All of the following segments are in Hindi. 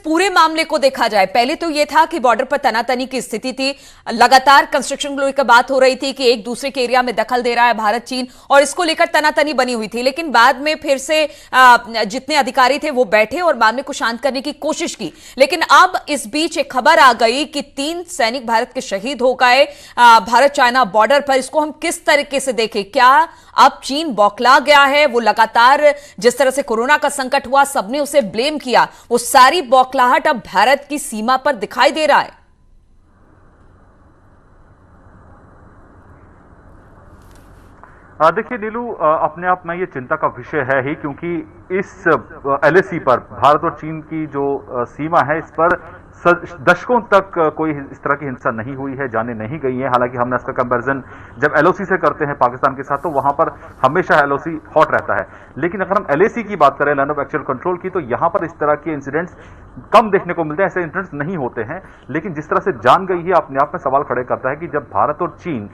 पूरे मामले को देखा जाए, पहले तो यह था कि बॉर्डर पर तनातनी की स्थिति थी, लगातार कंस्ट्रक्शन को लेकर बात हो रही थी कि एक दूसरे के एरिया में दखल दे रहा है भारत चीन, और इसको लेकर तनातनी बनी हुई थी। लेकिन बाद में फिर से जितने अधिकारी थे वो बैठे और मामले को शांत करने की कोशिश की। लेकिन अब इस बीच एक खबर आ गई कि 3 सैनिक भारत के शहीद हो गए भारत चाइना बॉर्डर पर। इसको हम किस तरीके से देखें? क्या अब चीन बौखला गया है? वो लगातार जिस तरह से कोरोना का संकट हुआ सबने उसे ब्लेम किया, वो सारी बौखलाहट अब भारत की सीमा पर दिखाई दे रहा है। देखिए नीलू, अपने आप में ये चिंता का विषय है ही, क्योंकि इस एलएसी पर भारत और चीन की जो सीमा है इस पर दशकों तक कोई इस तरह की हिंसा नहीं हुई है, जाने नहीं गई है। हालांकि हमने इसका कंपैरिजन जब एलओसी से करते हैं पाकिस्तान के साथ, तो वहां पर हमेशा एलओसी हॉट रहता है। लेकिन अगर हम एलएसी की बात करें, लैंड ऑफ एक्चुअल कंट्रोल की, तो यहां पर इस तरह के इंसिडेंट्स कम देखने को मिलते हैं, ऐसे इंसिडेंट्स नहीं होते हैं। लेकिन जिस तरह से जान गई है, अपने आप में सवाल खड़े करता है कि जब भारत और चीन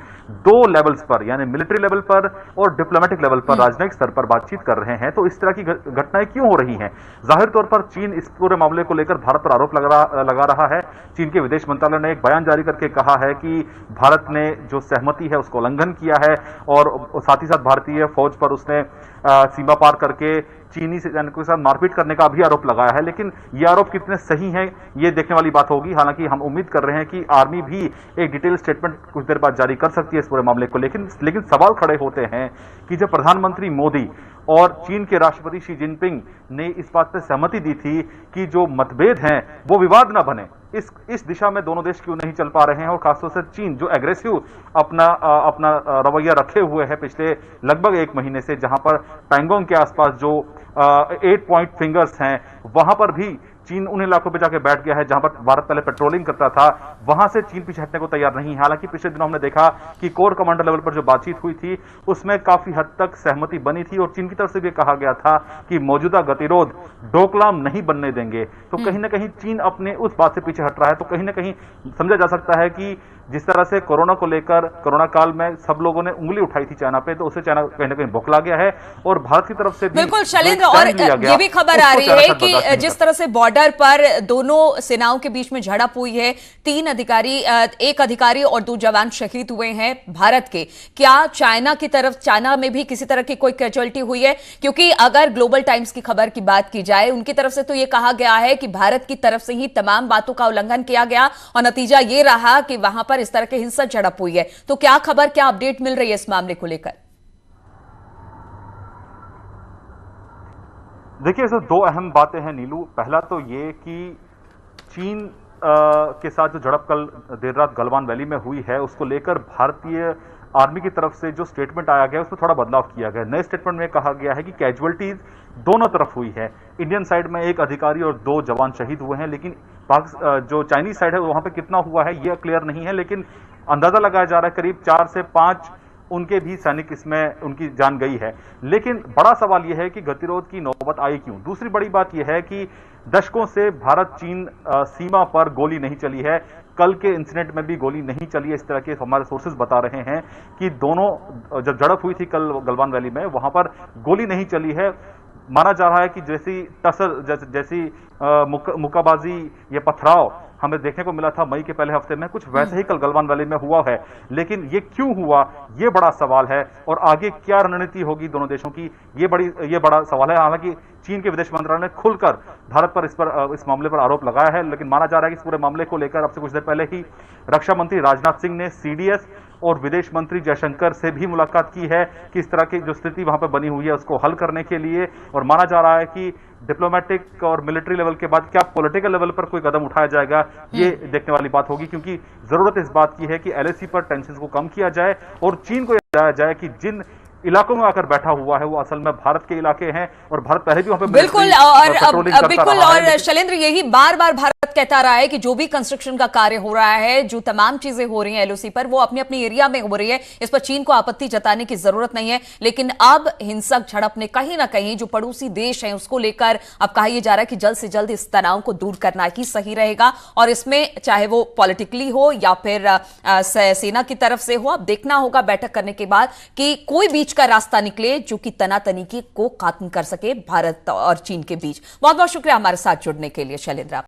2 लेवल्स पर, यानी मिलिट्री लेवल पर और डिप्लोमेटिक लेवल पर, राजनयिक स्तर पर बातचीत कर रहे हैं, तो इस तरह की घटनाएं क्यों हो रही हैं? जाहिर तौर पर चीन इस पूरे मामले को लेकर भारत पर आरोप लगा रहा है। चीन के विदेश मंत्रालय ने एक बयान जारी करके कहा है कि भारत ने जो सहमति है उसको उल्लंघन किया है, और साथ ही साथ भारतीय फौज पर उसने सीमा पार करके चीनी सैनिकों के साथ मारपीट करने का भी आरोप लगाया है। लेकिन ये आरोप कितने सही हैं, ये देखने वाली बात होगी। हालांकि हम उम्मीद कर रहे हैं कि आर्मी भी एक डिटेल स्टेटमेंट कुछ देर बाद जारी कर सकती है इस पूरे मामले को। लेकिन सवाल खड़े होते हैं कि जब प्रधानमंत्री मोदी और चीन के राष्ट्रपति शी जिनपिंग ने इस बात पर सहमति दी थी कि जो मतभेद हैं वो विवाद ना बने, इस दिशा में दोनों देश क्यों नहीं चल पा रहे हैं? और खासतौर से चीन जो एग्रेसिव अपना रवैया रखे हुए है पिछले लगभग 1 महीने से, जहां पर पैंगोंग के आसपास जो 8 पॉइंट फिंगर्स हैं, वहां पर भी चीन उन इलाकों पे जाके बैठ गया है जहां पर भारत पहले पेट्रोलिंग करता था। वहां से चीन पीछे हटने को तैयार नहीं है। हालांकि पिछले दिनों हमने देखा कि कोर कमांडर लेवल पर जो बातचीत हुई थी उसमें काफी हद तक सहमति बनी थी, और चीन की तरफ से भी कहा गया था कि मौजूदा गतिरोध डोकलाम नहीं बनने देंगे। तो कहीं ना कहीं चीन अपने उस बात से पीछे हट रहा है। तो कहीं ना कहीं समझा जा सकता है कि जिस तरह से कोरोना को लेकर कोरोना काल में सब लोगों ने उंगली उठाई थी चाइना पे, तो उसे चाइना कहीं ना कहीं बौखला गया है, और भारत की तरफ से भी बिल्कुल शैलेंद्र, और ये भी खबर आ रही है कि जिस तरह से बॉर्डर पर दोनों सेनाओं के बीच में झड़प हुई है, 3 अधिकारी, 1 अधिकारी और 2 जवान शहीद हुए हैं भारत के। क्या चाइना में भी किसी तरह की कोई कैजुअलिटी हुई है? क्योंकि अगर ग्लोबल टाइम्स की खबर की बात की जाए, उनकी तरफ से तो यह कहा गया है कि भारत की तरफ से ही तमाम बातों का उल्लंघन किया गया, और नतीजा यह रहा कि वहां पर इस तरह के हिंसक झड़प हुई है। तो क्या खबर, क्या अपडेट मिल रही है इस मामले को लेकर? देखिए, इसमें 2 अहम बातें हैं नीलू। पहला तो ये कि चीन के साथ जो झड़प कल देर रात गलवान वैली में हुई है, उसको लेकर भारतीय आर्मी की तरफ से जो स्टेटमेंट आया गया उसमें थोड़ा बदलाव किया गया। नए स्टेटमेंट में कहा गया है कि कैजुअलिटीज दोनों तरफ हुई है। इंडियन साइड में 1 अधिकारी और 2 जवान शहीद हुए हैं, लेकिन जो चाइनीज साइड है वहां पे कितना हुआ है यह क्लियर नहीं है। लेकिन अंदाजा लगाया जा रहा है करीब 4 से 5 उनके भी सैनिक इसमें उनकी जान गई है। लेकिन बड़ा सवाल यह है कि गतिरोध की नौबत आई क्यों? दूसरी बड़ी बात यह है कि दशकों से भारत चीन सीमा पर गोली नहीं चली है। कल के इंसिडेंट में भी गोली नहीं चली है। इस तरह के हमारे सोर्सेज बता रहे हैं कि दोनों जब झड़प हुई थी कल गलवान वैली में, वहां पर गोली नहीं चली है। माना जा रहा है कि जैसी मुक्काबाजी या पथराव हमें देखने को मिला था मई के पहले हफ्ते में, कुछ वैसे ही कल गलवान वैली में हुआ है। लेकिन ये क्यों हुआ, ये बड़ा सवाल है, और आगे क्या रणनीति होगी दोनों देशों की, ये बड़ा सवाल है। हालांकि चीन के विदेश मंत्रालय ने खुलकर भारत पर इस मामले पर आरोप लगाया है। लेकिन माना जा रहा है कि इस पूरे मामले को लेकर अब से कुछ देर पहले ही रक्षा मंत्री राजनाथ सिंह ने सीडीएस और विदेश मंत्री जयशंकर से भी मुलाकात की है कि इस तरह की जो स्थिति वहां पर बनी हुई है उसको हल करने के लिए। और माना जा रहा है कि डिप्लोमेटिक और मिलिट्री लेवल के बाद क्या पॉलिटिकल लेवल पर कोई कदम उठाया जाएगा, ये देखने वाली बात होगी। क्योंकि जरूरत इस बात की है कि एलएसी पर टेंशन को कम किया जाए, और चीन को यह बताया जाए कि जिन इलाकों में आकर बैठा हुआ है वो असल में भारत के इलाके हैं, और भारत पहले भी वहां पे बिल्कुल और शैलेंद्र यही बार बार भारत कहता रहा है कि जो भी कंस्ट्रक्शन का कार्य हो रहा है, जो तमाम चीजें हो रही हैं एलओसी पर, वो अपने अपने एरिया में हो रही है, इस पर चीन को आपत्ति जताने की जरूरत नहीं है। लेकिन अब हिंसक झड़प ने कहीं ना कहीं जो पड़ोसी देश है उसको लेकर अब कहा यह जा रहा है कि जल्द से जल्द इस तनाव को दूर करना ही सही रहेगा, और इसमें चाहे वो पॉलिटिकली हो या फिर सेना की तरफ से हो, अब देखना होगा बैठक करने के बाद कि कोई बीच का रास्ता निकले जो कि तनातनी को खत्म कर सके भारत और चीन के बीच। बहुत बहुत शुक्रिया हमारे साथ जुड़ने के लिए शैलेंद्र।